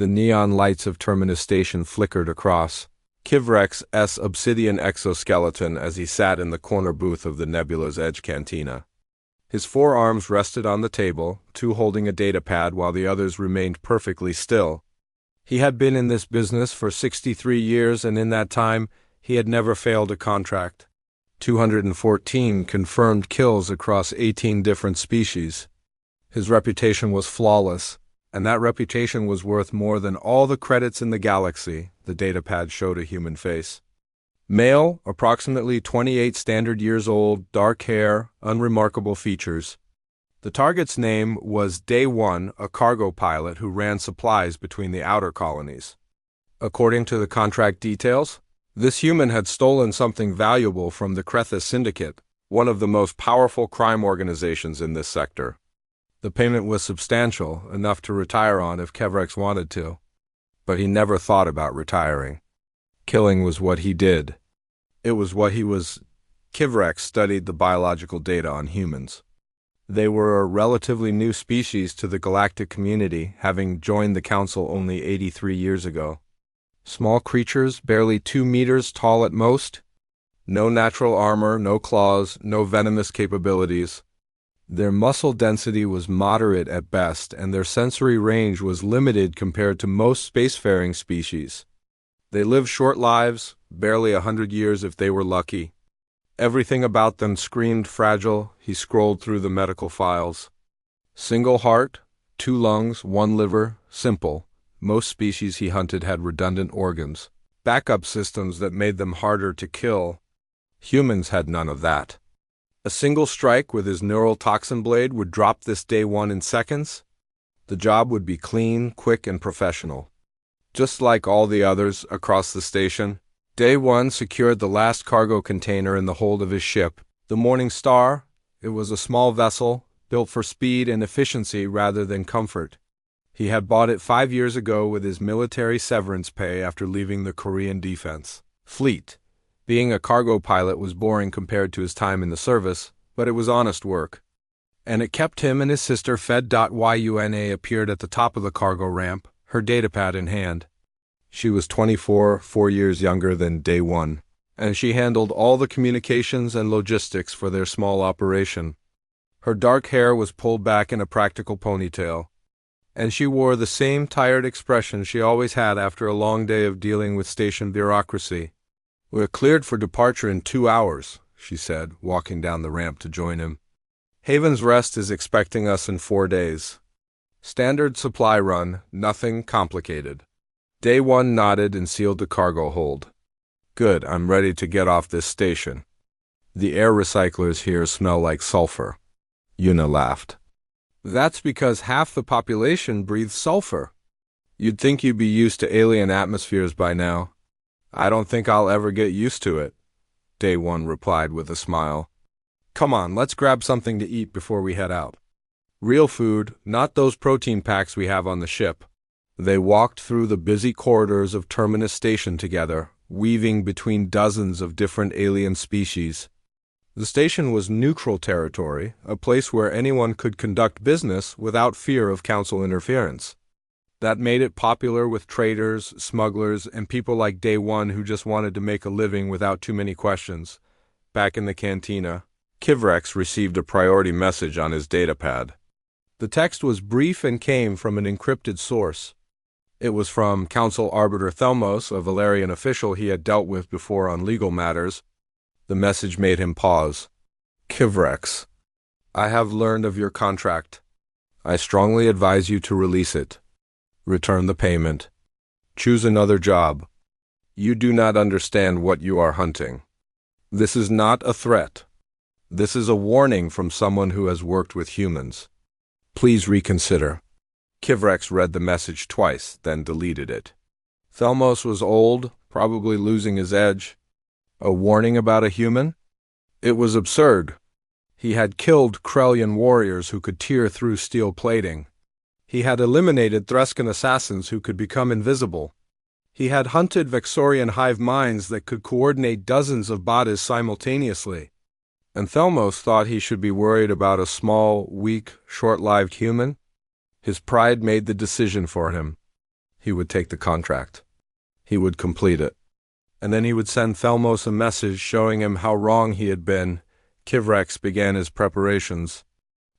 The neon lights of Terminus Station flickered across Kivrex's obsidian exoskeleton as he sat in the corner booth of the Nebula's Edge Cantina. His forearms rested on the table, two holding a datapad while the others remained perfectly still. He had been in this business for 63 years, and in that time, he had never failed a contract. 214 confirmed kills across 18 different species. His reputation was flawless, and that reputation was worth more than all the credits in the galaxy. The datapad showed a human face. Male, approximately 28 standard years old, dark hair, unremarkable features. The target's name was Day One, a cargo pilot who ran supplies between the outer colonies. According to the contract details, this human had stolen something valuable from the Krethis Syndicate, one of the most powerful crime organizations in this sector. The payment was substantial, enough to retire on if Kevrex wanted to. But he never thought about retiring. Killing was what he did. It was what he was. Kivrex studied the biological data on humans. They were a relatively new species to the galactic community, having joined the Council only 83 years ago. Small creatures, barely 2 meters tall at most. No natural armor, no claws, no venomous capabilities. Their muscle density was moderate at best, and their sensory range was limited compared to most spacefaring species. They lived short lives, barely 100 years if they were lucky. Everything about them screamed fragile. He scrolled through the medical files. Single heart, 2 lungs, 1 liver, simple. Most species he hunted had redundant organs, backup systems that made them harder to kill. Humans had none of that. A single strike with his neural toxin blade would drop this Day One in seconds. The job would be clean, quick, and professional. Just like all the others across the station, Day One secured the last cargo container in the hold of his ship, the Morning Star. It was a small vessel, built for speed and efficiency rather than comfort. He had bought it 5 years ago with his military severance pay after leaving the Korean Defense Fleet. Being a cargo pilot was boring compared to his time in the service, but it was honest work. And it kept him and his sister fed. Yuna appeared at the top of the cargo ramp, her datapad in hand. She was 24, 4 years younger than Day One, and she handled all the communications and logistics for their small operation. Her dark hair was pulled back in a practical ponytail, and she wore the same tired expression she always had after a long day of dealing with station bureaucracy. "We're cleared for departure in 2 hours, she said, walking down the ramp to join him. Haven's Rest is expecting us in 4 days. Standard supply run, nothing complicated. Day One nodded and sealed the cargo hold. Good, I'm ready to get off this station. The air recyclers here smell like sulfur. Yuna laughed. That's because half the population breathes sulfur. You'd think you'd be used to alien atmospheres by now. I don't think I'll ever get used to it, Day One replied with a smile. Come on, let's grab something to eat before we head out. Real food, not those protein packs we have on the ship. They walked through the busy corridors of Terminus Station together, weaving between dozens of different alien species. The station was neutral territory, a place where anyone could conduct business without fear of council interference. That made it popular with traders, smugglers, and people like Day One who just wanted to make a living without too many questions. Back in the cantina, Kivrex received a priority message on his datapad. The text was brief and came from an encrypted source. It was from Council Arbiter Thelmos, a Valerian official he had dealt with before on legal matters. The message made him pause. Kivrex, I have learned of your contract. I strongly advise you to release it. Return the payment. Choose another job. You do not understand what you are hunting. This is not a threat. This is a warning from someone who has worked with humans. Please reconsider. Kivrex read the message twice, then deleted it. Thelmos was old, probably losing his edge. A warning about a human? It was absurd. He had killed Krellian warriors who could tear through steel plating. He had eliminated Threscan assassins who could become invisible. He had hunted Vexorian hive minds that could coordinate dozens of bodies simultaneously. And Thelmos thought he should be worried about a small, weak, short-lived human? His pride made the decision for him. He would take the contract. He would complete it. And then he would send Thelmos a message showing him how wrong he had been. Kivrex began his preparations.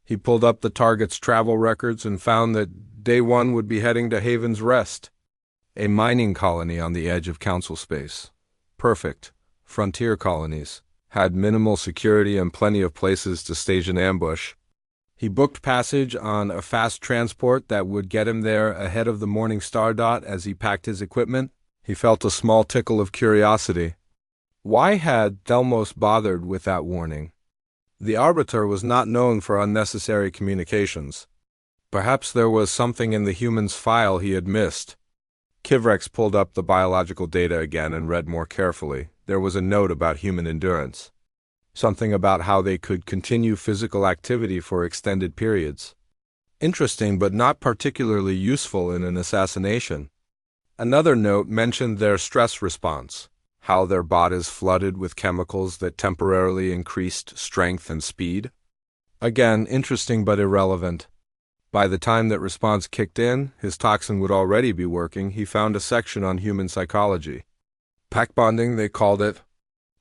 He pulled up the target's travel records and found that Day 1 would be heading to Haven's Rest, a mining colony on the edge of Council space. Perfect. Frontier colonies. Had minimal security and plenty of places to stage an ambush. He booked passage on a fast transport that would get him there ahead of the morning star dot. As he packed his equipment, he felt a small tickle of curiosity. Why had Thelmos bothered with that warning? The Arbiter was not known for unnecessary communications. Perhaps there was something in the human's file he had missed. Kivrex pulled up the biological data again and read more carefully. There was a note about human endurance. Something about how they could continue physical activity for extended periods. Interesting, but not particularly useful in an assassination. Another note mentioned their stress response, how their bodies flooded with chemicals that temporarily increased strength and speed. Again, interesting but irrelevant. By the time that response kicked in, his toxin would already be working. He found a section on human psychology. Pack bonding, they called it.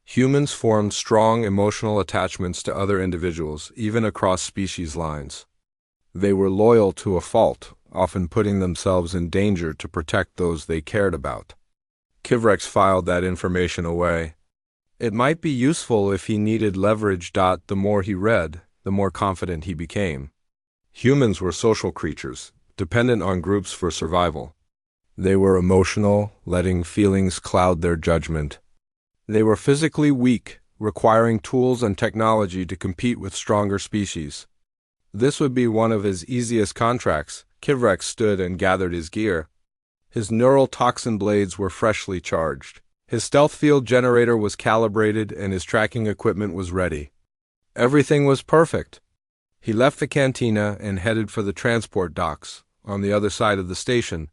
Humans formed strong emotional attachments to other individuals, even across species lines. They were loyal to a fault, often putting themselves in danger to protect those they cared about. Kivrex filed that information away. It might be useful if he needed leverage. The more he read, the more confident he became. Humans were social creatures, dependent on groups for survival. They were emotional, letting feelings cloud their judgment. They were physically weak, requiring tools and technology to compete with stronger species. This would be one of his easiest contracts. Kivrex stood and gathered his gear. His neural toxin blades were freshly charged. His stealth field generator was calibrated and his tracking equipment was ready. Everything was perfect. He left the cantina and headed for the transport docks on the other side of the station.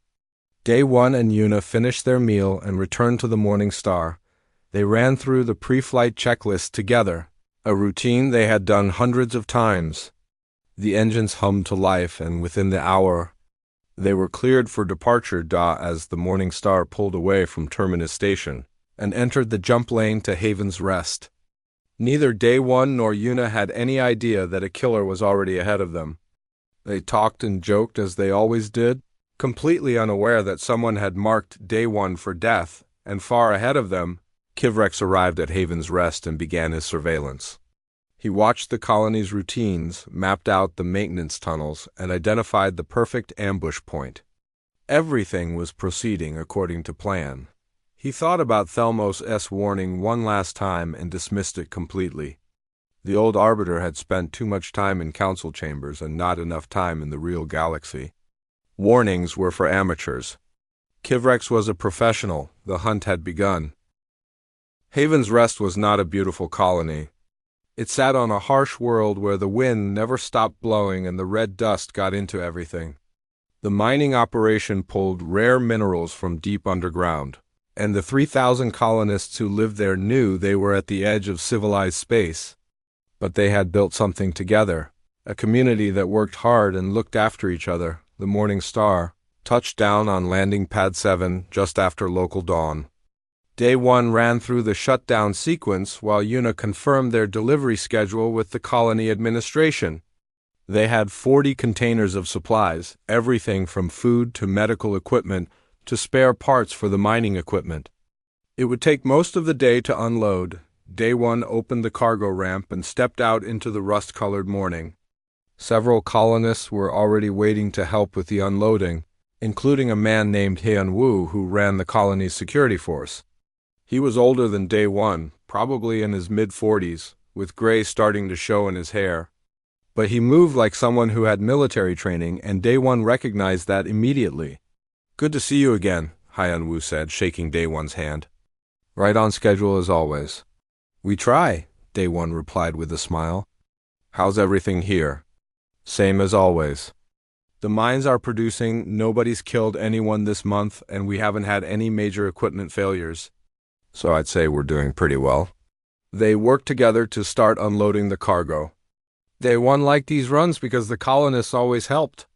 Day 1 and Una finished their meal and returned to the Morning Star. They ran through the pre-flight checklist together, a routine they had done hundreds of times. The engines hummed to life, and within the hour, they were cleared for departure. As the Morning Star pulled away from Terminus Station and entered the jump lane to Haven's Rest. Neither Day 1 nor Una had any idea that a killer was already ahead of them. They talked and joked as they always did, completely unaware that someone had marked Day 1 for death, and far ahead of them, Kivrex arrived at Haven's Rest and began his surveillance. He watched the colony's routines, mapped out the maintenance tunnels, and identified the perfect ambush point. Everything was proceeding according to plan. He thought about Thelmos' warning one last time and dismissed it completely. The old Arbiter had spent too much time in council chambers and not enough time in the real galaxy. Warnings were for amateurs. Kivrex was a professional. The hunt had begun. Haven's Rest was not a beautiful colony. It sat on a harsh world where the wind never stopped blowing and the red dust got into everything. The mining operation pulled rare minerals from deep underground, and the 3,000 colonists who lived there knew they were at the edge of civilized space. But they had built something together, a community that worked hard and looked after each other. The Morning Star touched down on Landing Pad 7 just after local dawn. Day 1 ran through the shutdown sequence while Una confirmed their delivery schedule with the colony administration. They had 40 containers of supplies, everything from food to medical equipment to spare parts for the mining equipment. It would take most of the day to unload. Day 1 opened the cargo ramp and stepped out into the rust-colored morning. Several colonists were already waiting to help with the unloading, including a man named Heian Wu who ran the colony's security force. He was older than Day 1, probably in his mid-40s, with gray starting to show in his hair. But he moved like someone who had military training, and Day 1 recognized that immediately. "Good to see you again," Heian Wu said, shaking Day 1's hand. "Right on schedule as always." "We try," Day 1 replied with a smile. "How's everything here?" "Same as always. The mines are producing, nobody's killed anyone this month, and we haven't had any major equipment failures. So I'd say we're doing pretty well." They worked together to start unloading the cargo. Day 1 liked these runs because the colonists always helped.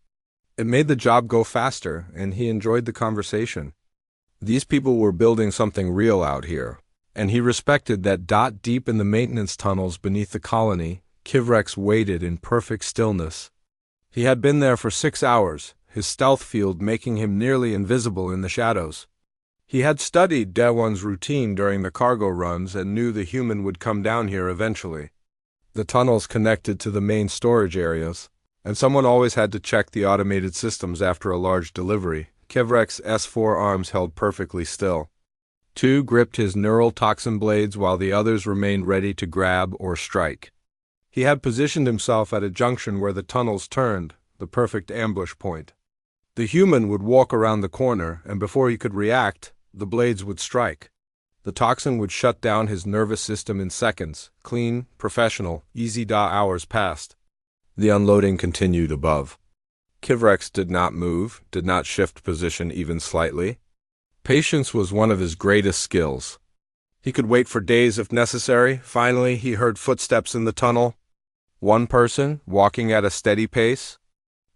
It made the job go faster, and he enjoyed the conversation. These people were building something real out here, and he respected that. Deep in the maintenance tunnels beneath the colony, Kivrex waited in perfect stillness. He had been there for 6 hours, his stealth field making him nearly invisible in the shadows. He had studied Daewon's routine during the cargo runs and knew the human would come down here eventually. The tunnels connected to the main storage areas, and someone always had to check the automated systems after a large delivery. Kivrex's 4 arms held perfectly still. 2 gripped his neural toxin blades while the others remained ready to grab or strike. He had positioned himself at a junction where the tunnels turned, the perfect ambush point. The human would walk around the corner, and before he could react, the blades would strike. The toxin would shut down his nervous system in seconds. Clean, professional, easy. Hours passed. The unloading continued above. Kivrex did not move, did not shift position even slightly. Patience was one of his greatest skills. He could wait for days if necessary. Finally, he heard footsteps in the tunnel. One person, walking at a steady pace.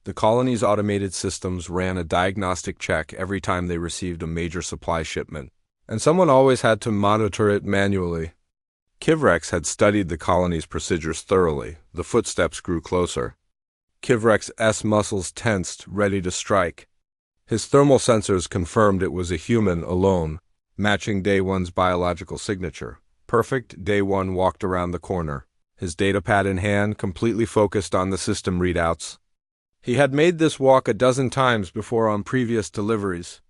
The colony's automated systems ran a diagnostic check every time they received a major supply shipment, and someone always had to monitor it manually. Kivrex had studied the colony's procedures thoroughly. The footsteps grew closer. Kivrex's muscles tensed, ready to strike. His thermal sensors confirmed it was a human alone, matching Daewon's biological signature. Perfect. Daewon walked around the corner, his datapad in hand, completely focused on the system readouts. He had made this walk a dozen times before on previous deliveries.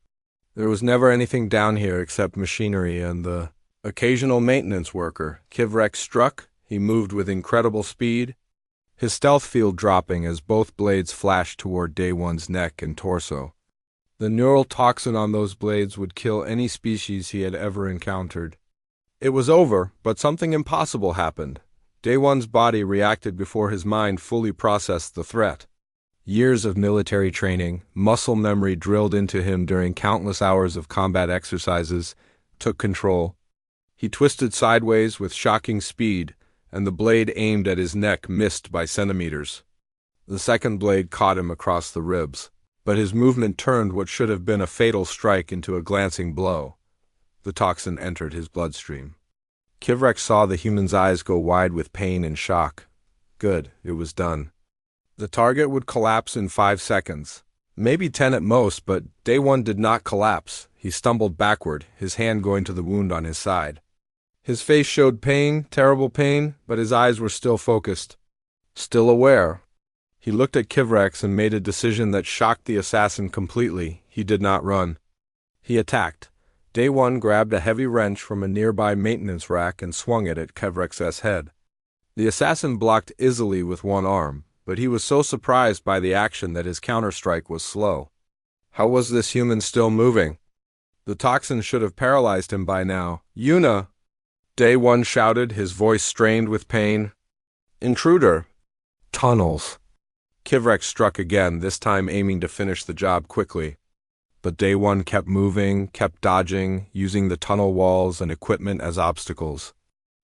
There was never anything down here except machinery and the occasional maintenance worker. Kivrex struck. He moved with incredible speed, his stealth field dropping as both blades flashed toward Daewon's neck and torso. The neural toxin on those blades would kill any species he had ever encountered. It was over, but something impossible happened. Daewon's body reacted before his mind fully processed the threat. Years of military training, muscle memory drilled into him during countless hours of combat exercises, took control. He twisted sideways with shocking speed, and the blade aimed at his neck missed by centimeters. The second blade caught him across the ribs, but his movement turned what should have been a fatal strike into a glancing blow. The toxin entered his bloodstream. Kivrex saw the human's eyes go wide with pain and shock. Good, it was done. The target would collapse in 5 seconds. Maybe 10 at most, but Daewon did not collapse. He stumbled backward, his hand going to the wound on his side. His face showed pain, terrible pain, but his eyes were still focused, still aware. He looked at Kivrex and made a decision that shocked the assassin completely. He did not run. He attacked. Daewon grabbed a heavy wrench from a nearby maintenance rack and swung it at Kivrex's head. The assassin blocked easily with one arm, but he was so surprised by the action that his counterstrike was slow. How was this human still moving? The toxin should have paralyzed him by now. Yuna! Daewon shouted, his voice strained with pain. Intruder! Tunnels! Kivrex struck again, this time aiming to finish the job quickly. But Daewon kept moving, kept dodging, using the tunnel walls and equipment as obstacles.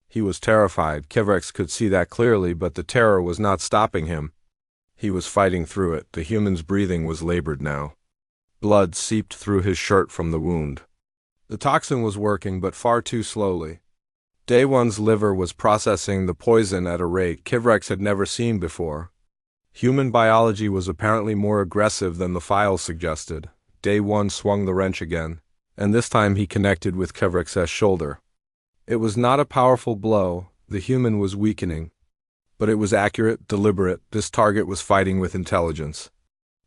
He was terrified. Kivrex could see that clearly, but the terror was not stopping him. He was fighting through it. The human's breathing was labored now. Blood seeped through his shirt from the wound. The toxin was working, but far too slowly. Daewon's liver was processing the poison at a rate Kivrex had never seen before. Human biology was apparently more aggressive than the files suggested. Daewon swung the wrench again, and this time he connected with Kivrex's shoulder. It was not a powerful blow. The human was weakening. But it was accurate, deliberate. This target was fighting with intelligence.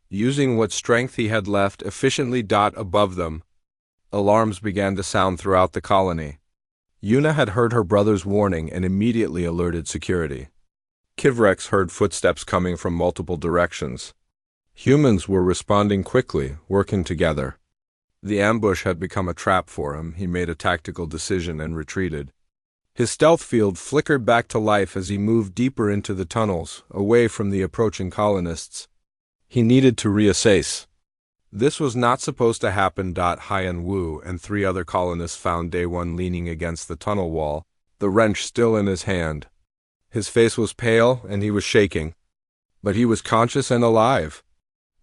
Using what strength he had left efficiently above them, alarms began to sound throughout the colony. Yuna had heard her brother's warning and immediately alerted security. Kivrex heard footsteps coming from multiple directions. Humans were responding quickly, working together. The ambush had become a trap for him. He made a tactical decision and retreated. His stealth field flickered back to life as he moved deeper into the tunnels, away from the approaching colonists. He needed to reassess. This was not supposed to happen. Haiyan Wu and 3 other colonists found Daewon leaning against the tunnel wall, the wrench still in his hand. His face was pale and he was shaking. But he was conscious and alive.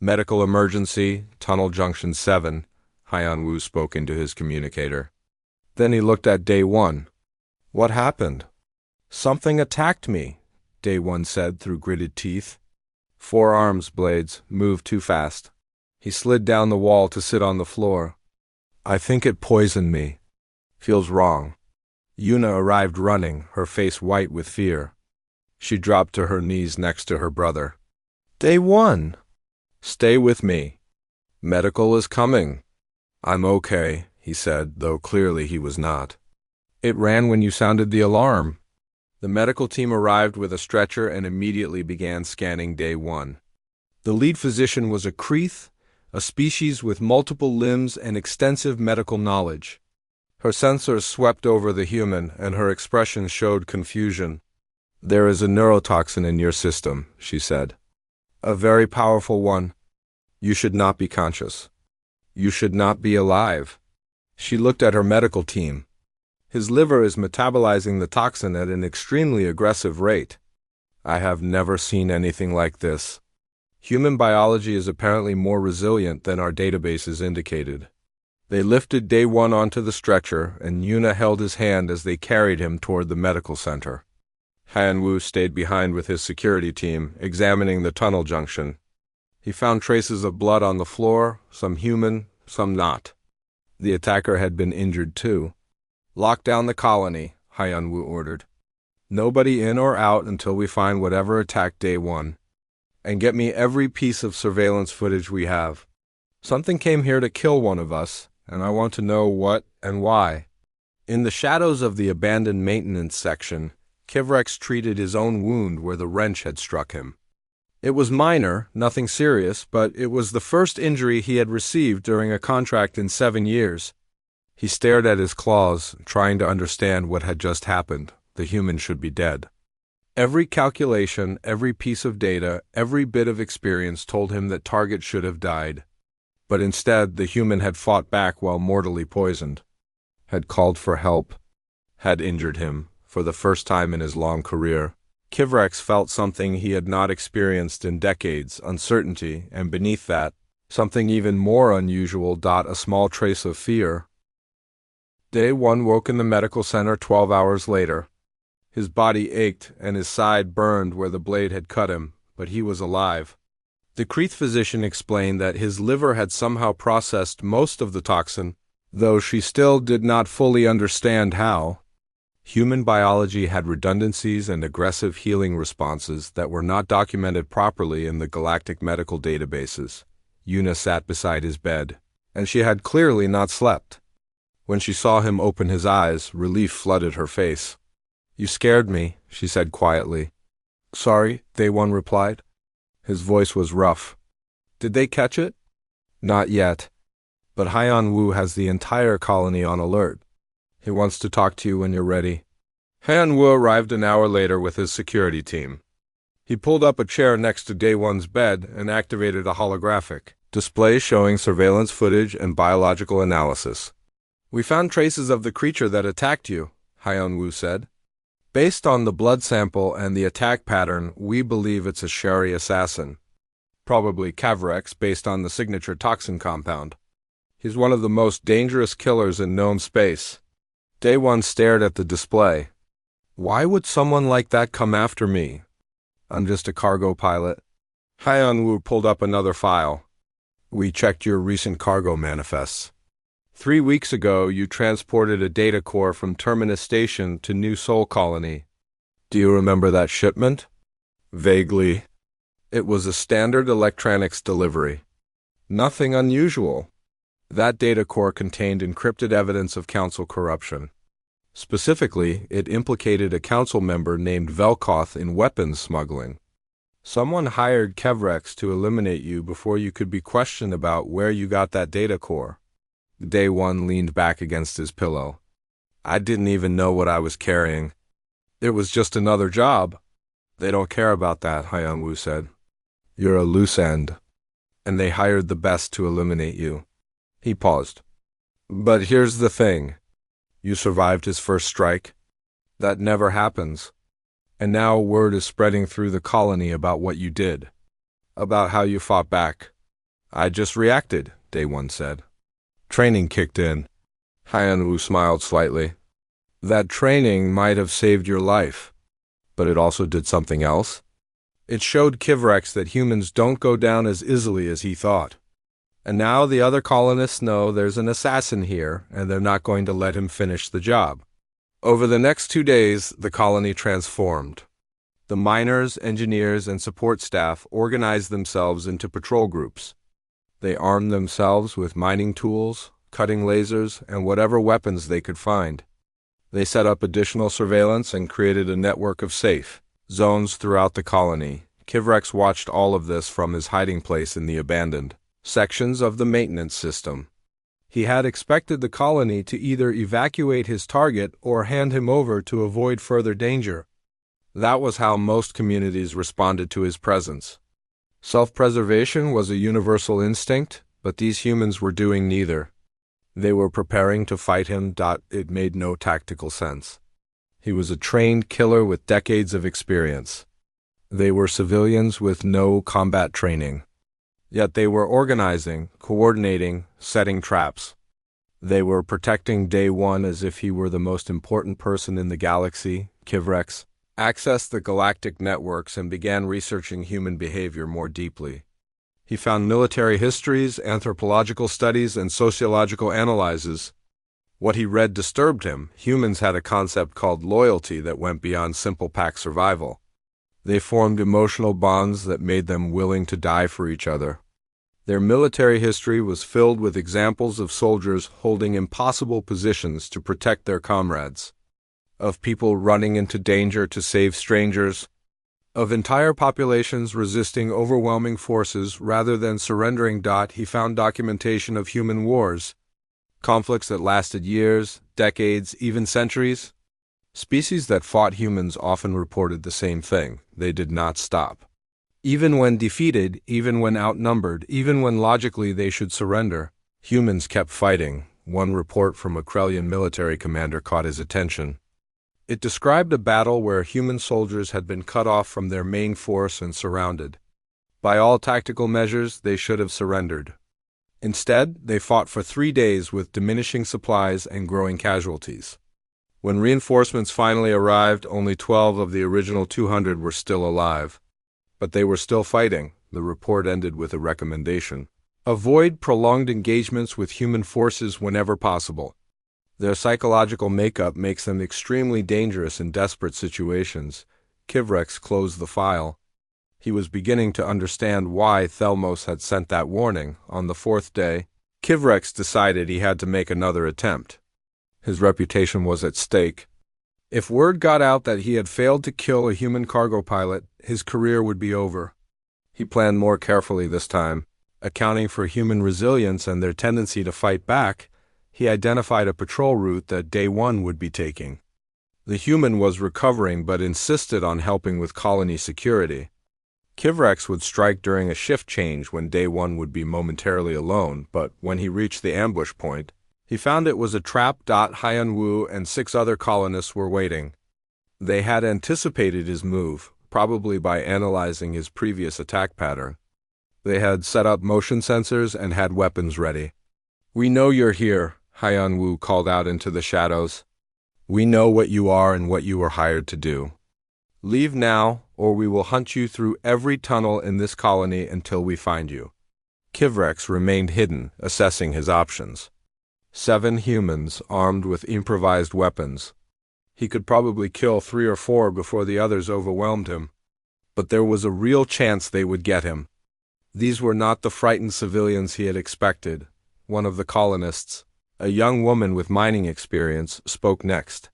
Medical emergency, Tunnel Junction 7, Hyan-Woo spoke into his communicator. Then he looked at Day 1. What happened? Something attacked me, Day 1 said through gritted teeth. 4 arms blades moved too fast. He slid down the wall to sit on the floor. I think it poisoned me. Feels wrong. Yuna arrived running, her face white with fear. She dropped to her knees next to her brother. Day 1. Stay with me. Medical is coming. I'm okay, he said, though clearly he was not. It ran when you sounded the alarm. The medical team arrived with a stretcher and immediately began scanning Day 1. The lead physician was a Kreeth, a species with multiple limbs and extensive medical knowledge. Her sensors swept over the human, and her expression showed confusion. There is a neurotoxin in your system, she said. A very powerful one. You should not be conscious. You should not be alive. She looked at her medical team. His liver is metabolizing the toxin at an extremely aggressive rate. I have never seen anything like this. Human biology is apparently more resilient than our databases indicated. They lifted Day 1 onto the stretcher, and Yuna held his hand as they carried him toward the medical center. Han-Woo stayed behind with his security team, examining the tunnel junction. He found traces of blood on the floor, some human, some not. The attacker had been injured too. Lock down the colony, Han-Woo ordered. Nobody in or out until we find whatever attacked Day 1. And get me every piece of surveillance footage we have. Something came here to kill one of us, and I want to know what and why. In the shadows of the abandoned maintenance section, Kivrex treated his own wound where the wrench had struck him. It was minor, nothing serious, but it was the first injury he had received during a contract in 7 years. He stared at his claws, trying to understand what had just happened. The human should be dead. Every calculation, every piece of data, every bit of experience told him that Target should have died. But instead, the human had fought back while mortally poisoned, had called for help, had injured him, for the first time in his long career. Kivrex felt something he had not experienced in decades, uncertainty, and beneath that, something even more unusual, a small trace of fear. Day 1 woke in the medical center 12 hours later. His body ached and his side burned where the blade had cut him, but he was alive. The Kreeth physician explained that his liver had somehow processed most of the toxin, though she still did not fully understand how. Human biology had redundancies and aggressive healing responses that were not documented properly in the galactic medical databases. Yuna sat beside his bed, and she had clearly not slept. When she saw him open his eyes, relief flooded her face. You scared me, she said quietly. Sorry, Day 1 replied. His voice was rough. Did they catch it? Not yet. But Han-Woo has the entire colony on alert. He wants to talk to you when you're ready. Han-Woo arrived an hour later with his security team. He pulled up a chair next to Day 1's bed and activated a holographic display showing surveillance footage and biological analysis. We found traces of the creature that attacked you, Han-Woo said. Based on the blood sample and the attack pattern, we believe it's a Shari assassin. Probably Kavrex based on the signature toxin compound. He's one of the most dangerous killers in known space. Day 1 stared at the display. Why would someone like that come after me? I'm just a cargo pilot. Han-Woo pulled up another file. We checked your recent cargo manifests. 3 weeks ago, you transported a data core from Terminus Station to New Sol Colony. Do you remember that shipment? Vaguely. It was a standard electronics delivery. Nothing unusual. That data core contained encrypted evidence of council corruption. Specifically, it implicated a council member named Velkoth in weapons smuggling. Someone hired Kevrex to eliminate you before you could be questioned about where you got that data core. Day 1 leaned back against his pillow. I didn't even know what I was carrying. It was just another job. They don't care about that, Han-Woo said. You're a loose end. And they hired the best to eliminate you. He paused. But here's the thing. You survived his first strike. That never happens. And now word is spreading through the colony about what you did. About how you fought back. I just reacted, Day One said. Training kicked in. Hyanwu smiled slightly. That training might have saved your life, but it also did something else. It showed Kivrex that humans don't go down as easily as he thought. And now the other colonists know there's an assassin here, and they're not going to let him finish the job. Over the next 2 days, the colony transformed. The miners, engineers, and support staff organized themselves into patrol groups. They armed themselves with mining tools, cutting lasers, and whatever weapons they could find. They set up additional surveillance and created a network of safe zones throughout the colony. Kivrex watched all of this from his hiding place in the abandoned sections of the maintenance system. He had expected the colony to either evacuate his target or hand him over to avoid further danger. That was how most communities responded to his presence. Self-preservation was a universal instinct, but these humans were doing neither. They were preparing to fight him. It made no tactical sense. He was a trained killer with decades of experience. They were civilians with no combat training. Yet they were organizing, coordinating, setting traps. They were protecting Day One as if he were the most important person in the galaxy. Kivrex accessed the galactic networks and began researching human behavior more deeply. He found military histories, anthropological studies, and sociological analyses. What he read disturbed him. Humans had a concept called loyalty that went beyond simple pack survival. They formed emotional bonds that made them willing to die for each other. Their military history was filled with examples of soldiers holding impossible positions to protect their comrades, of people running into danger to save strangers, of entire populations resisting overwhelming forces rather than surrendering. He found documentation of human wars, conflicts that lasted years, decades, even centuries. Species that fought humans often reported the same thing: they did not stop. Even when defeated, even when outnumbered, even when logically they should surrender, humans kept fighting. One report from a Krellian military commander caught his attention. It described a battle where human soldiers had been cut off from their main force and surrounded. By all tactical measures, they should have surrendered. Instead, they fought for 3 days with diminishing supplies and growing casualties. When reinforcements finally arrived, only 12 of the original 200 were still alive. But they were still fighting. The report ended with a recommendation: avoid prolonged engagements with human forces whenever possible. Their psychological makeup makes them extremely dangerous in desperate situations. Kivrex closed the file. He was beginning to understand why Thelmos had sent that warning. On the 4th day, Kivrex decided he had to make another attempt. His reputation was at stake. If word got out that he had failed to kill a human cargo pilot, his career would be over. He planned more carefully this time. Accounting for human resilience and their tendency to fight back, he identified a patrol route that Day One would be taking. The human was recovering but insisted on helping with colony security. Kivrex would strike during a shift change when Day One would be momentarily alone, but when he reached the ambush point, he found it was a trap. Hyanwu and 6 other colonists were waiting. They had anticipated his move, probably by analyzing his previous attack pattern. They had set up motion sensors and had weapons ready. "We know you're here," Hyanwu called out into the shadows. "We know what you are and what you were hired to do. Leave now, or we will hunt you through every tunnel in this colony until we find you." Kivrex remained hidden, assessing his options. 7 humans armed with improvised weapons. He could probably kill 3 or 4 before the others overwhelmed him. But there was a real chance they would get him. These were not the frightened civilians he had expected. One of the colonists, a young woman with mining experience, spoke next.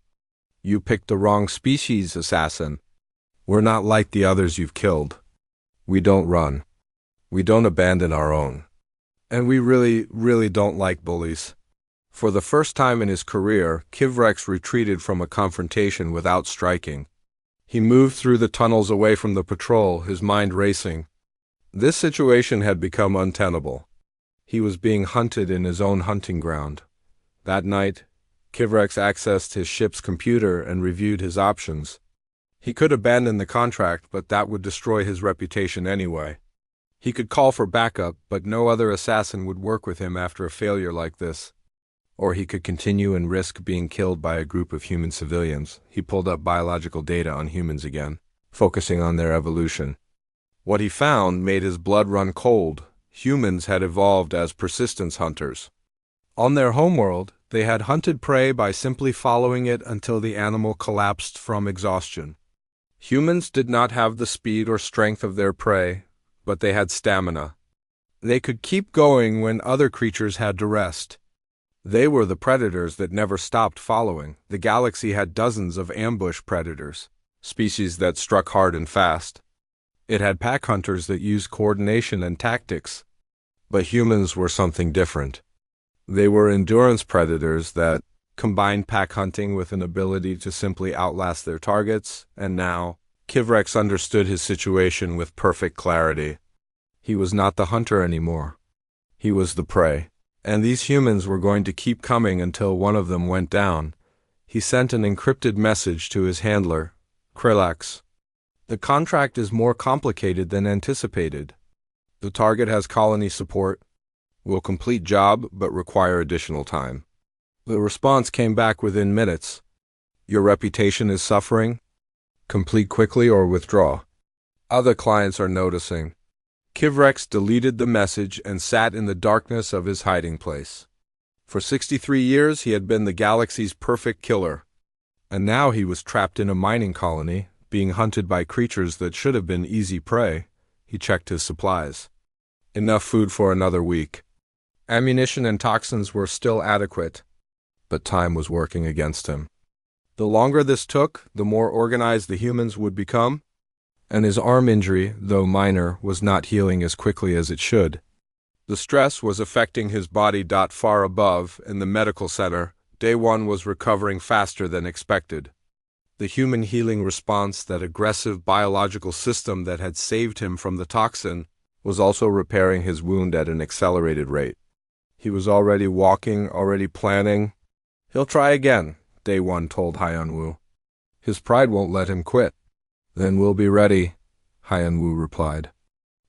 "You picked the wrong species, assassin. We're not like the others you've killed. We don't run. We don't abandon our own. And we really don't like bullies." For the first time in his career, Kivrex retreated from a confrontation without striking. He moved through the tunnels away from the patrol, his mind racing. This situation had become untenable. He was being hunted in his own hunting ground. That night, Kivrex accessed his ship's computer and reviewed his options. He could abandon the contract, but that would destroy his reputation anyway. He could call for backup, but no other assassin would work with him after a failure like this. Or he could continue and risk being killed by a group of human civilians. He pulled up biological data on humans again, focusing on their evolution. What he found made his blood run cold. Humans had evolved as persistence hunters. On their homeworld, they had hunted prey by simply following it until the animal collapsed from exhaustion. Humans did not have the speed or strength of their prey, but they had stamina. They could keep going when other creatures had to rest. They were the predators that never stopped following. The galaxy had dozens of ambush predators, species that struck hard and fast. It had pack hunters that used coordination and tactics. But humans were something different. They were endurance predators that combined pack hunting with an ability to simply outlast their targets, and now, Kivrex understood his situation with perfect clarity. He was not the hunter anymore. He was the prey. And these humans were going to keep coming until one of them went down. He sent an encrypted message to his handler, Krillax. The contract is more complicated than anticipated. The target has colony support. Will complete job, but require additional time. The response came back within minutes. Your reputation is suffering. Complete quickly or withdraw. Other clients are noticing. Kivrex deleted the message and sat in the darkness of his hiding place. For 63 years he had been the galaxy's perfect killer. And now he was trapped in a mining colony, being hunted by creatures that should have been easy prey. He checked his supplies. Enough food for another week. Ammunition and toxins were still adequate, but time was working against him. The longer this took, the more organized the humans would become, and his arm injury, though minor, was not healing as quickly as it should. The stress was affecting his body. Far above, in the medical center, Day One was recovering faster than expected. The human healing response, that aggressive biological system that had saved him from the toxin, was also repairing his wound at an accelerated rate. He was already walking, already planning. He'll try again, Day One told Hyanwu. His pride won't let him quit. Then we'll be ready, Hyanwu replied.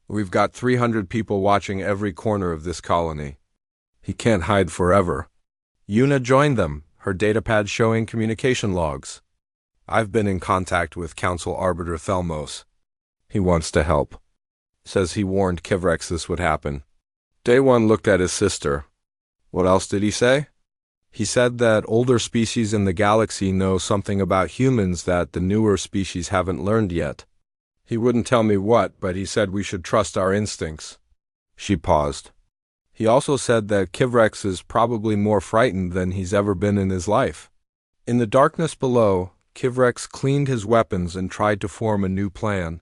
We've got 300 people watching every corner of this colony. He can't hide forever. Yuna joined them, her datapad showing communication logs. I've been in contact with Council Arbiter Thelmos. He wants to help. Says he warned Kivrex this would happen. Day One looked at his sister. What else did he say? He said that older species in the galaxy know something about humans that the newer species haven't learned yet. He wouldn't tell me what, but he said we should trust our instincts. She paused. He also said that Kivrex is probably more frightened than he's ever been in his life. In the darkness below, Kivrex cleaned his weapons and tried to form a new plan.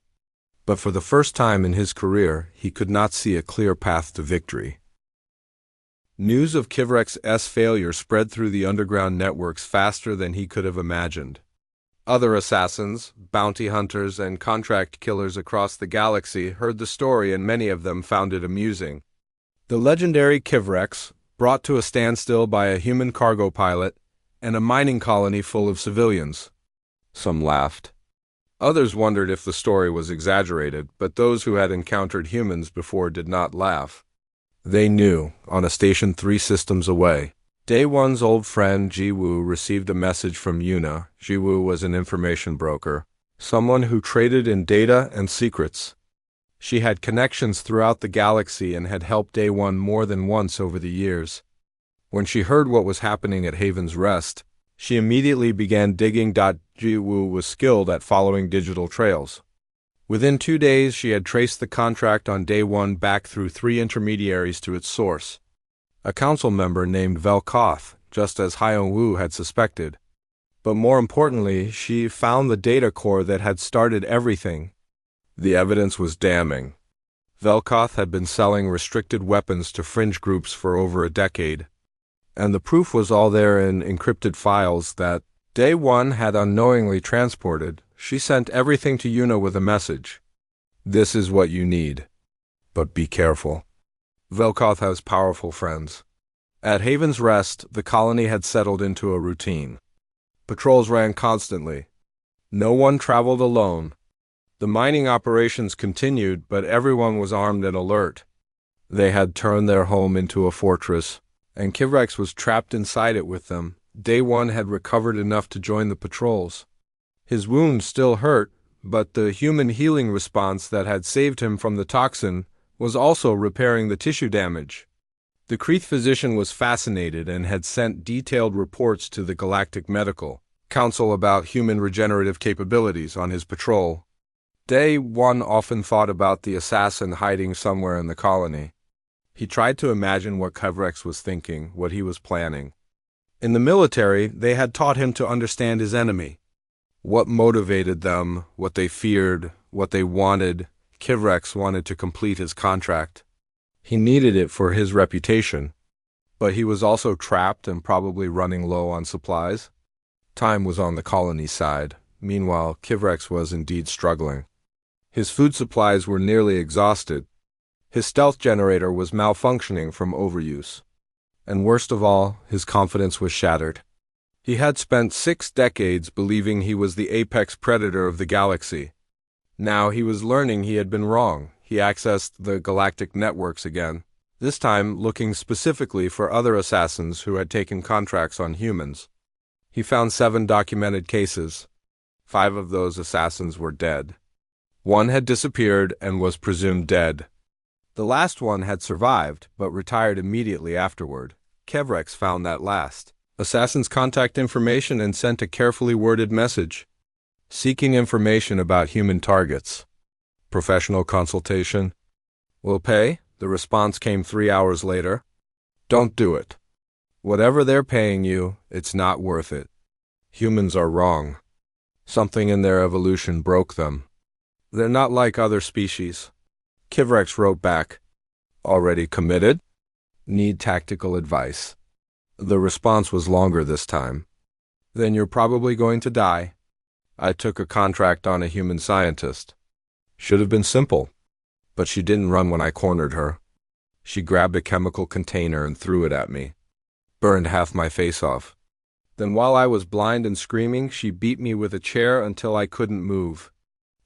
But for the first time in his career, he could not see a clear path to victory. News of Kivrex's failure spread through the underground networks faster than he could have imagined. Other assassins, bounty hunters, and contract killers across the galaxy heard the story, and many of them found it amusing. The legendary Kivrex, brought to a standstill by a human cargo pilot, and a mining colony full of civilians. Some laughed. Others wondered if the story was exaggerated, but those who had encountered humans before did not laugh. They knew, on a station 3 systems away. Day One's old friend Jiwoo received a message from Yuna. Jiwoo was an information broker, someone who traded in data and secrets. She had connections throughout the galaxy and had helped Day One more than once over the years. When she heard what was happening at Haven's Rest, she immediately began digging. Jiwoo was skilled at following digital trails. Within 2 days, she had traced the contract on Day One back through 3 intermediaries to its source. A council member named Velkoth, just as Hyanwu had suspected. But more importantly, she found the data core that had started everything. The evidence was damning. Velkoth had been selling restricted weapons to fringe groups for over a decade. And the proof was all there in encrypted files that Day One had unknowingly transported. She sent everything to Yuna with a message. This is what you need. But be careful. Velkoth has powerful friends. At Haven's Rest, the colony had settled into a routine. Patrols ran constantly. No one traveled alone. The mining operations continued, but everyone was armed and alert. They had turned their home into a fortress, and Kivrex was trapped inside it with them. Day one had recovered enough to join the patrols. His wounds still hurt, but the human healing response that had saved him from the toxin was also repairing the tissue damage. The Kreeth physician was fascinated and had sent detailed reports to the Galactic Medical Council about human regenerative capabilities on his patrol. Day one often thought about the assassin hiding somewhere in the colony. He tried to imagine what Kivrex was thinking, what he was planning. In the military, they had taught him to understand his enemy. What motivated them, what they feared, what they wanted. Kivrex wanted to complete his contract. He needed it for his reputation, but he was also trapped and probably running low on supplies. Time was on the colony side. Meanwhile, Kivrex was indeed struggling. His food supplies were nearly exhausted. His stealth generator was malfunctioning from overuse. And worst of all, his confidence was shattered. He had spent 6 decades believing he was the apex predator of the galaxy. Now he was learning he had been wrong. He accessed the galactic networks again, this time looking specifically for other assassins who had taken contracts on humans. He found 7 documented cases. 5 of those assassins were dead. 1 had disappeared and was presumed dead. The last one had survived, but retired immediately afterward. Kivrex found that last assassin's contact information and sent a carefully worded message, seeking information about human targets. Professional consultation. Will pay? The response came 3 hours later. Don't do it. Whatever they're paying you, it's not worth it. Humans are wrong. Something in their evolution broke them. They're not like other species. Kivrex wrote back, already committed? Need tactical advice. The response was longer this time. Then you're probably going to die. I took a contract on a human scientist. Should have been simple. But she didn't run when I cornered her. She grabbed a chemical container and threw it at me. Burned half my face off. Then while I was blind and screaming, she beat me with a chair until I couldn't move.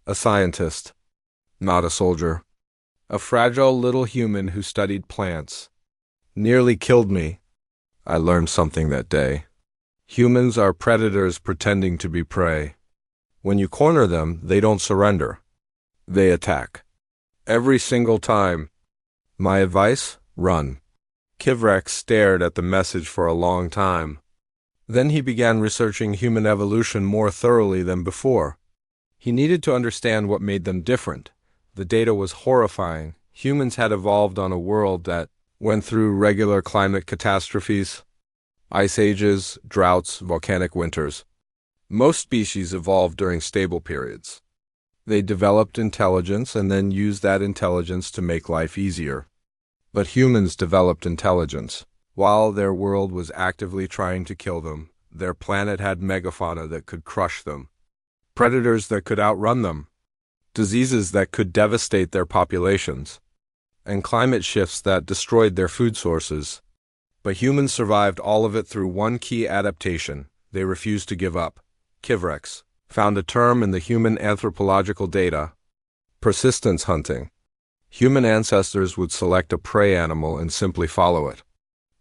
A scientist. Not a soldier. A fragile little human who studied plants. Nearly killed me. I learned something that day. Humans are predators pretending to be prey. When you corner them, they don't surrender. They attack. Every single time. My advice? Run. Kivrex stared at the message for a long time. Then he began researching human evolution more thoroughly than before. He needed to understand what made them different. The data was horrifying. Humans had evolved on a world that went through regular climate catastrophes, ice ages, droughts, volcanic winters. Most species evolved during stable periods. They developed intelligence and then used that intelligence to make life easier. But humans developed intelligence. While their world was actively trying to kill them, their planet had megafauna that could crush them, predators that could outrun them, diseases that could devastate their populations, and climate shifts that destroyed their food sources. But humans survived all of it through one key adaptation. They refused to give up. Kivrex found a term in the human anthropological data: persistence hunting. Human ancestors would select a prey animal and simply follow it.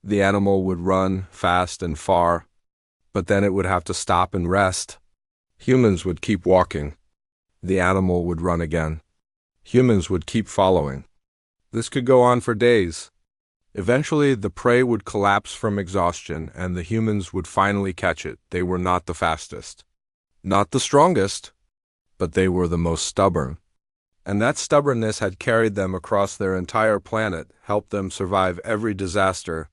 The animal would run fast and far, but then it would have to stop and rest. Humans would keep walking. The animal would run again. Humans would keep following. This could go on for days. Eventually, the prey would collapse from exhaustion, and the humans would finally catch it. They were not the fastest, not the strongest, but they were the most stubborn. And that stubbornness had carried them across their entire planet, helped them survive every disaster,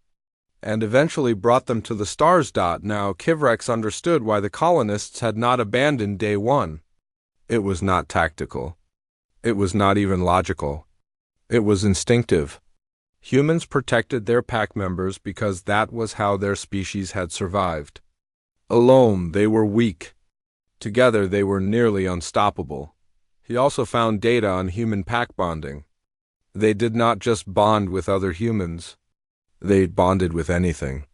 and eventually brought them to the stars. Now, Kivrex understood why the colonists had not abandoned day one. It was not tactical. It was not even logical. It was instinctive. Humans protected their pack members because that was how their species had survived. Alone, they were weak. Together, they were nearly unstoppable. He also found data on human pack bonding. They did not just bond with other humans. They bonded with anything.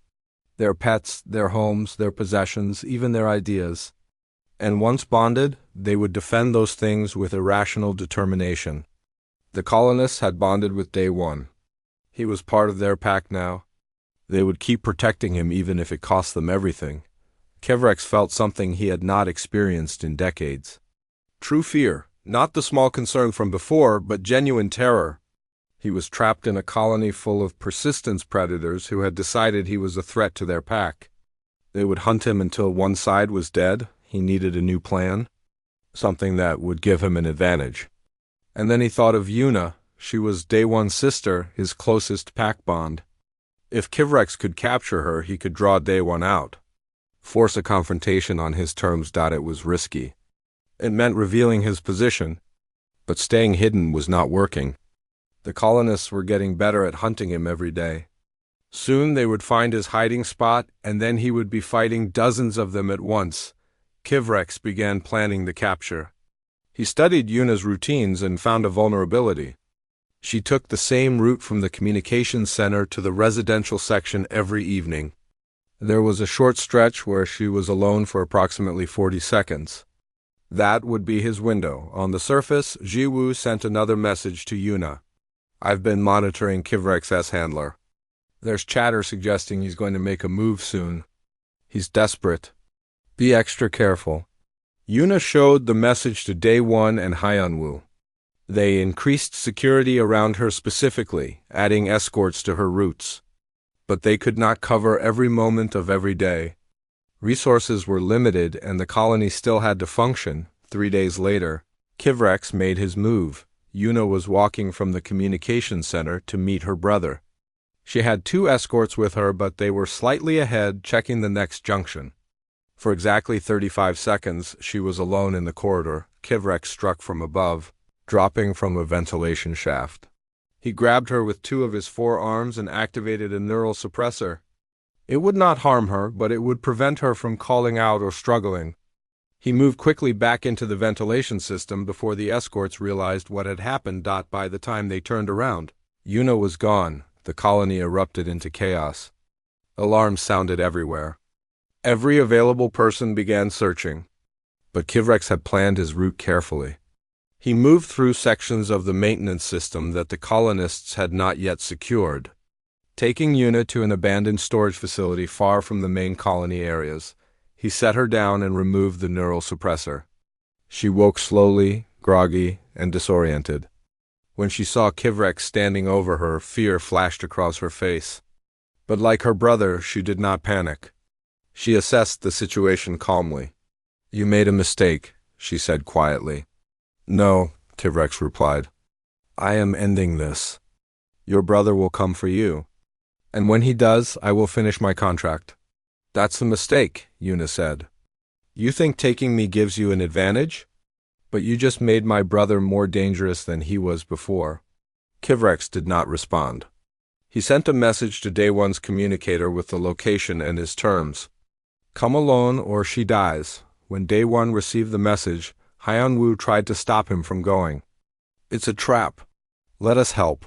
Their pets, their homes, their possessions, even their ideas. And once bonded, they would defend those things with irrational determination. The colonists had bonded with Day One. He was part of their pack now. They would keep protecting him even if it cost them everything. Kivrex felt something he had not experienced in decades. True fear, not the small concern from before, but genuine terror. He was trapped in a colony full of persistence predators who had decided he was a threat to their pack. They would hunt him until one side was dead. He needed a new plan, something that would give him an advantage. And then he thought of Yuna. She was Day One's sister, his closest pack bond. If Kivrex could capture her, he could draw Day One out. Force a confrontation on his terms. It was risky. It meant revealing his position, but staying hidden was not working. The colonists were getting better at hunting him every day. Soon they would find his hiding spot, and then he would be fighting dozens of them at once. Kivrex began planning the capture. He studied Yuna's routines and found a vulnerability. She took the same route from the communications center to the residential section every evening. There was a short stretch where she was alone for approximately 40 seconds. That would be his window. On the surface, Jiwoo sent another message to Yuna. I've been monitoring Kivrex's handler. There's chatter suggesting he's going to make a move soon. He's desperate. Be extra careful. Yuna showed the message to Day One and Hyunwoo. They increased security around her specifically, adding escorts to her routes. But they could not cover every moment of every day. Resources were limited and the colony still had to function. 3 days later, Kivrex made his move. Yuna was walking from the communications center to meet her brother. She had 2 escorts with her, but they were slightly ahead, checking the next junction. For exactly 35 seconds, she was alone in the corridor. Kivrex struck from above, dropping from a ventilation shaft. He grabbed her with 2 of his forearms and activated a neural suppressor. It would not harm her, but it would prevent her from calling out or struggling. He moved quickly back into the ventilation system before the escorts realized what had happened. By the time they turned around, Yuna was gone. The colony erupted into chaos. Alarms sounded everywhere. Every available person began searching. But Kivrex had planned his route carefully. He moved through sections of the maintenance system that the colonists had not yet secured, taking Yuna to an abandoned storage facility far from the main colony areas. He set her down and removed the neural suppressor. She woke slowly, groggy, and disoriented. When she saw Kivrex standing over her, fear flashed across her face. But like her brother, she did not panic. She assessed the situation calmly. You made a mistake, she said quietly. No, Kivrex replied. I am ending this. Your brother will come for you. And when he does, I will finish my contract. That's a mistake, Yuna said. You think taking me gives you an advantage? But you just made my brother more dangerous than he was before. Kivrex did not respond. He sent a message to Day One's communicator with the location and his terms. Come alone or she dies. When Day One received the message, Hyunwoo tried to stop him from going. It's a trap. Let us help.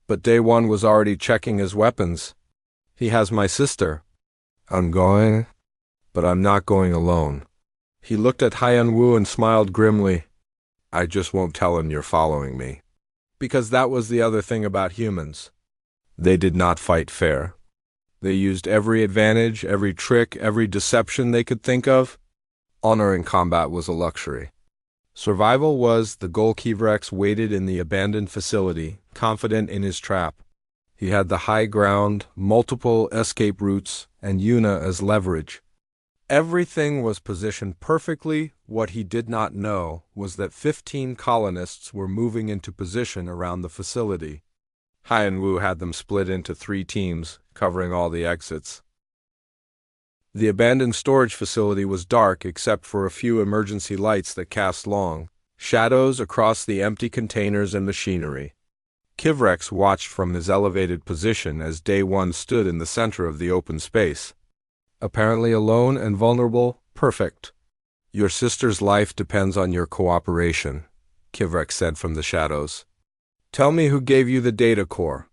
But Day One was already checking his weapons. He has my sister. I'm going, but I'm not going alone. He looked at Hyunwoo and smiled grimly. I just won't tell him you're following me. Because that was the other thing about humans. They did not fight fair. They used every advantage, every trick, every deception they could think of. Honor in combat was a luxury. Survival was the goal. Kivrex waited in the abandoned facility, confident in his trap. He had the high ground, multiple escape routes, and Yuna as leverage. Everything was positioned perfectly. What he did not know was that 15 colonists were moving into position around the facility. Hyunwoo had them split into 3 teams, covering all the exits. The abandoned storage facility was dark except for a few emergency lights that cast long shadows across the empty containers and machinery. Kivrex watched from his elevated position as Day One stood in the center of the open space. Apparently alone and vulnerable, perfect. Your sister's life depends on your cooperation, Kivrex said from the shadows. Tell me who gave you the data core.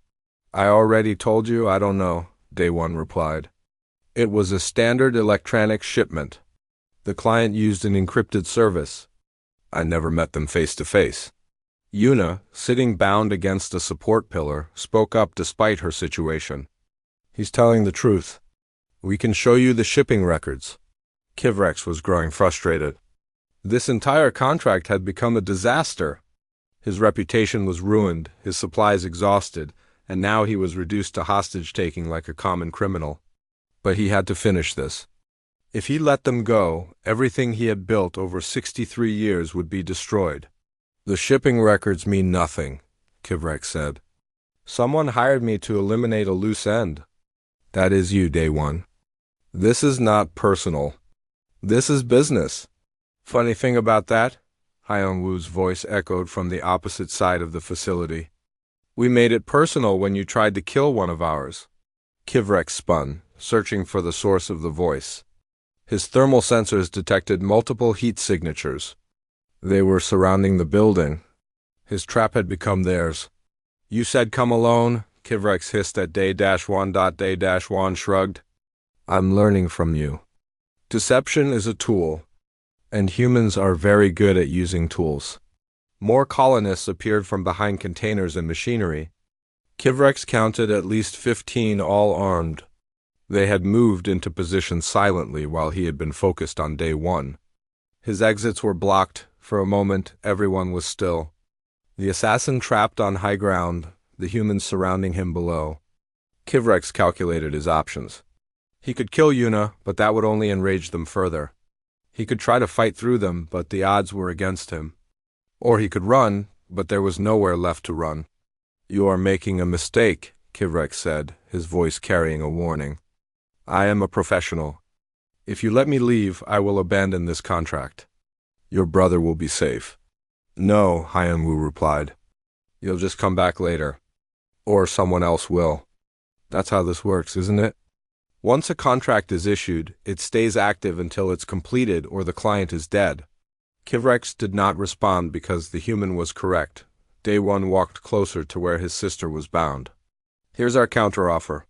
I already told you, I don't know, Day One replied. It was a standard electronic shipment. The client used an encrypted service. I never met them face to face. Yuna, sitting bound against a support pillar, spoke up despite her situation. He's telling the truth. We can show you the shipping records. Kivrex was growing frustrated. This entire contract had become a disaster. His reputation was ruined, his supplies exhausted, and now he was reduced to hostage-taking like a common criminal. But he had to finish this. If he let them go, everything he had built over 63 years would be destroyed. The shipping records mean nothing, Kivrex said. Someone hired me to eliminate a loose end. That is you, Day One. This is not personal. This is business. Funny thing about that, Hyun-woo's voice echoed from the opposite side of the facility. We made it personal when you tried to kill one of ours. Kivrex spun, searching for the source of the voice. His thermal sensors detected multiple heat signatures. They were surrounding the building. His trap had become theirs. You said come alone, Kivrex hissed at Day-1. Day-1 shrugged. I'm learning from you. Deception is a tool, and humans are very good at using tools. More colonists appeared from behind containers and machinery. Kivrex counted at least 15 all armed. They had moved into position silently while he had been focused on Day One. His exits were blocked. For a moment, everyone was still. The assassin trapped on high ground, the humans surrounding him below. Kivrex calculated his options. He could kill Yuna, but that would only enrage them further. He could try to fight through them, but the odds were against him. Or he could run, but there was nowhere left to run. You are making a mistake, Kivrex said, his voice carrying a warning. I am a professional. If you let me leave, I will abandon this contract. Your brother will be safe. No, Hyun-woo replied. You'll just come back later. Or someone else will. That's how this works, isn't it? Once a contract is issued, it stays active until it's completed or the client is dead. Kivrex did not respond because the human was correct. Day One walked closer to where his sister was bound. Here's our counteroffer.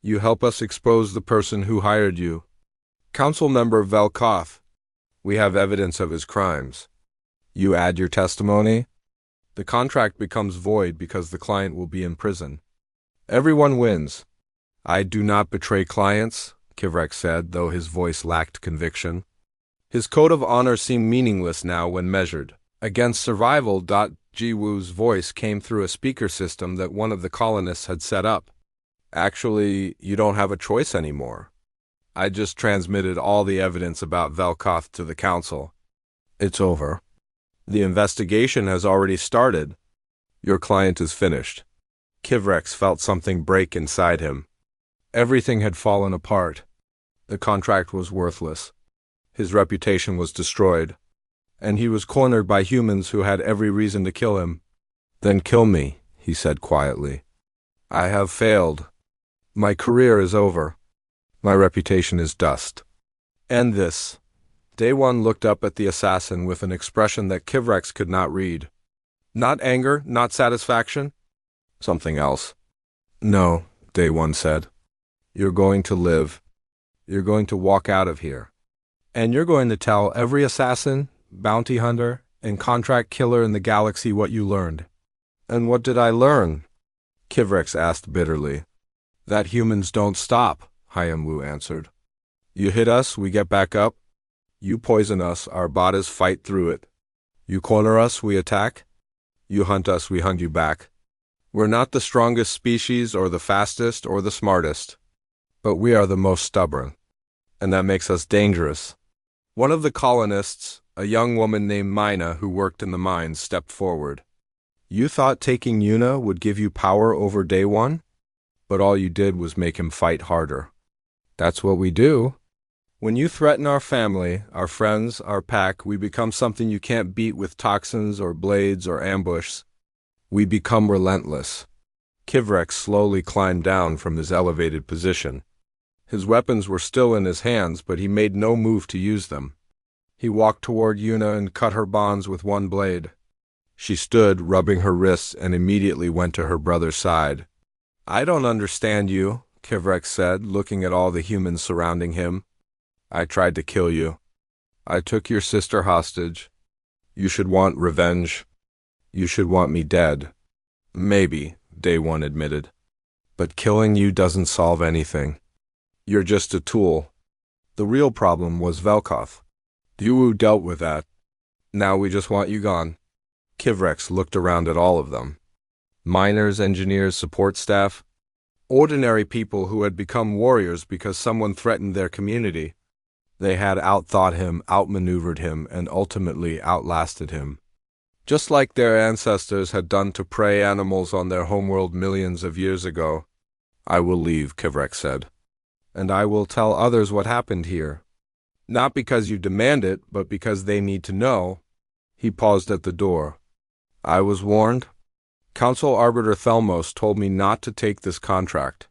You help us expose the person who hired you. Council member Velkoth. We have evidence of his crimes. You add your testimony. The contract becomes void because the client will be in prison. Everyone wins. I do not betray clients, Kivrex said, though his voice lacked conviction. His code of honor seemed meaningless now when measured. Against survival. Ji-woo's voice came through a speaker system that one of the colonists had set up. Actually, you don't have a choice anymore. I just transmitted all the evidence about Velkoth to the council. It's over. The investigation has already started. Your client is finished. Kivrex felt something break inside him. Everything had fallen apart. The contract was worthless. His reputation was destroyed. And he was cornered by humans who had every reason to kill him. Then kill me, he said quietly. I have failed. My career is over. My reputation is dust. End this. Day One looked up at the assassin with an expression that Kivrex could not read. Not anger, not satisfaction? Something else. No, Day One said. You're going to live. You're going to walk out of here. And you're going to tell every assassin, bounty hunter, and contract killer in the galaxy what you learned. And what did I learn? Kivrex asked bitterly. That humans don't stop, Hyun-woo answered. You hit us, we get back up. You poison us, our bodies fight through it. You corner us, we attack. You hunt us, we hunt you back. We're not the strongest species or the fastest or the smartest, but we are the most stubborn, and that makes us dangerous. One of the colonists, a young woman named Mina who worked in the mines, stepped forward. You thought taking Yuna would give you power over Day One? But all you did was make him fight harder. That's what we do. When you threaten our family, our friends, our pack, we become something you can't beat with toxins or blades or ambush. We become relentless. Kivrex slowly climbed down from his elevated position. His weapons were still in his hands, but he made no move to use them. He walked toward Yuna and cut her bonds with one blade. She stood, rubbing her wrists, and immediately went to her brother's side. I don't understand you, Kivrex said, looking at all the humans surrounding him. I tried to kill you. I took your sister hostage. You should want revenge. You should want me dead. Maybe, Day One admitted. But killing you doesn't solve anything. You're just a tool. The real problem was Velkoth. Daewoo dealt with that. Now we just want you gone. Kivrex looked around at all of them. Miners, engineers, support staff. Ordinary people who had become warriors because someone threatened their community. They had outthought him, outmaneuvered him, and ultimately outlasted him. Just like their ancestors had done to prey animals on their homeworld millions of years ago. I will leave, Kivrex said. And I will tell others what happened here. Not because you demand it, but because they need to know. He paused at the door. I was warned. Council Arbiter Thelmos told me not to take this contract.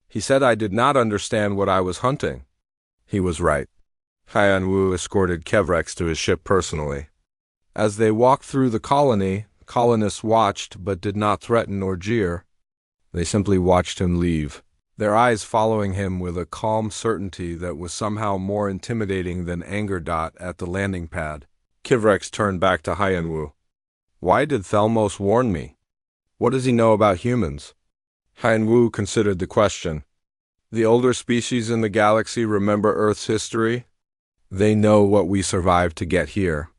He said I did not understand what I was hunting. He was right. Hyanwu escorted Kevrex to his ship personally. As they walked through the colony, colonists watched but did not threaten or jeer. They simply watched him leave, their eyes following him with a calm certainty that was somehow more intimidating than anger. At the landing pad, Kivrex turned back to Hyanwu. Why did Thelmos warn me? What does he know about humans? Hyanwu considered the question. The older species in the galaxy remember Earth's history. They know what we survived to get here.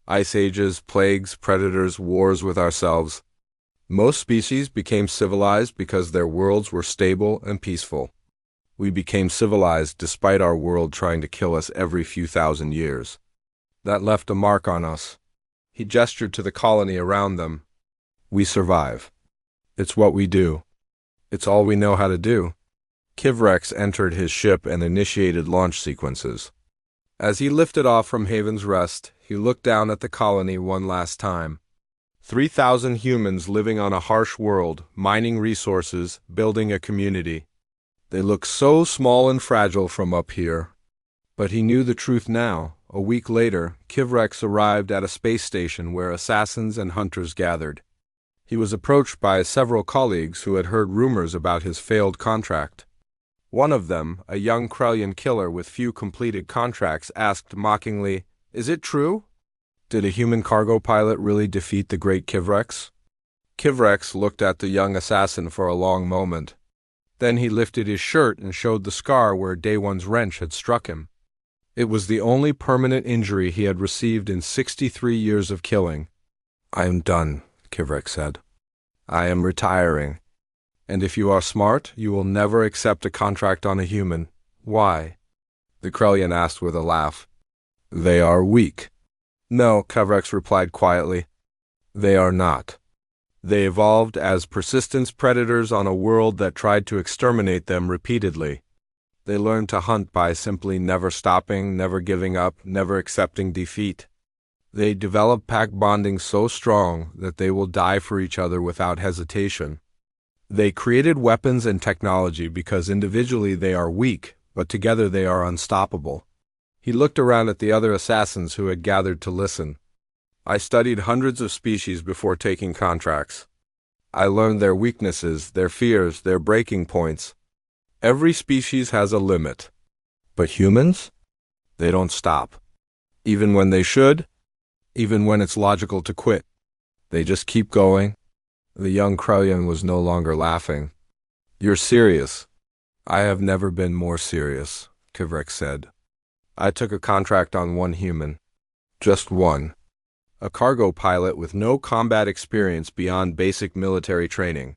Ice ages, plagues, predators, wars with ourselves. Most species became civilized because their worlds were stable and peaceful. We became civilized despite our world trying to kill us every few thousand years. That left a mark on us. He gestured to the colony around them. We survive. It's what we do. It's all we know how to do. Kivrex entered his ship and initiated launch sequences. As he lifted off from Haven's Rest, he looked down at the colony one last time. 3,000 humans living on a harsh world, mining resources, building a community. They looked so small and fragile from up here. But he knew the truth now. A week later, Kivrex arrived at a space station where assassins and hunters gathered. He was approached by several colleagues who had heard rumors about his failed contract. One of them, a young Krellian killer with few completed contracts, asked mockingly, "Is it true? Did a human cargo pilot really defeat the great Kivrex?" Kivrex looked at the young assassin for a long moment. Then he lifted his shirt and showed the scar where Day One's wrench had struck him. It was the only permanent injury he had received in 63 years of killing. "I am done," Kivrex said. "I am retiring. And if you are smart, you will never accept a contract on a human." "Why?" the Krellian asked with a laugh. "They are weak." "No," Kivrex replied quietly. "They are not. They evolved as persistence predators on a world that tried to exterminate them repeatedly. They learned to hunt by simply never stopping, never giving up, never accepting defeat. They develop pack bonding so strong that they will die for each other without hesitation. They created weapons and technology because individually they are weak, but together they are unstoppable." He looked around at the other assassins who had gathered to listen. "I studied hundreds of species before taking contracts. I learned their weaknesses, their fears, their breaking points. Every species has a limit. But humans? They don't stop. Even when they should, even when it's logical to quit. They just keep going." The young Krellian was no longer laughing. "You're serious." "I have never been more serious," Kivrex said. "I took a contract on one human. Just one. A cargo pilot with no combat experience beyond basic military training.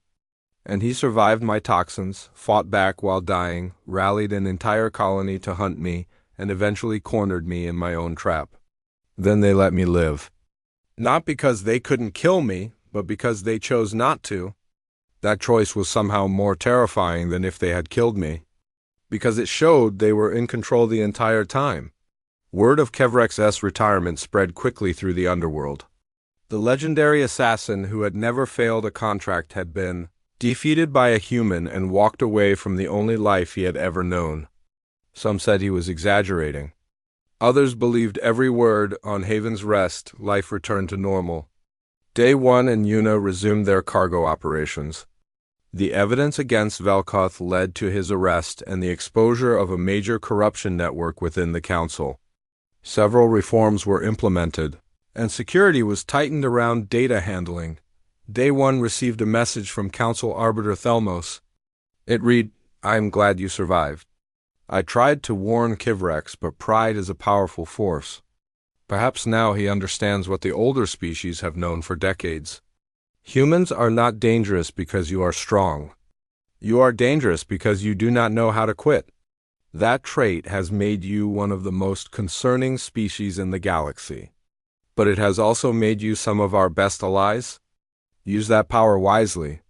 And he survived my toxins, fought back while dying, rallied an entire colony to hunt me, and eventually cornered me in my own trap. Then they let me live. Not because they couldn't kill me, but because they chose not to. That choice was somehow more terrifying than if they had killed me, because it showed they were in control the entire time." Word of Kevrex's retirement spread quickly through the underworld. The legendary assassin who had never failed a contract had been defeated by a human and walked away from the only life he had ever known. Some said he was exaggerating. Others believed every word. On Haven's Rest, life returned to normal. Day One and Yuna resumed their cargo operations. The evidence against Velkoth led to his arrest and the exposure of a major corruption network within the Council. Several reforms were implemented, and security was tightened around data handling. Day 1 received a message from Council Arbiter Thelmos. It read, "I am glad you survived. I tried to warn Kivrex, but pride is a powerful force. Perhaps now he understands what the older species have known for decades. Humans are not dangerous because you are strong. You are dangerous because you do not know how to quit. That trait has made you one of the most concerning species in the galaxy. But it has also made you some of our best allies. Use that power wisely.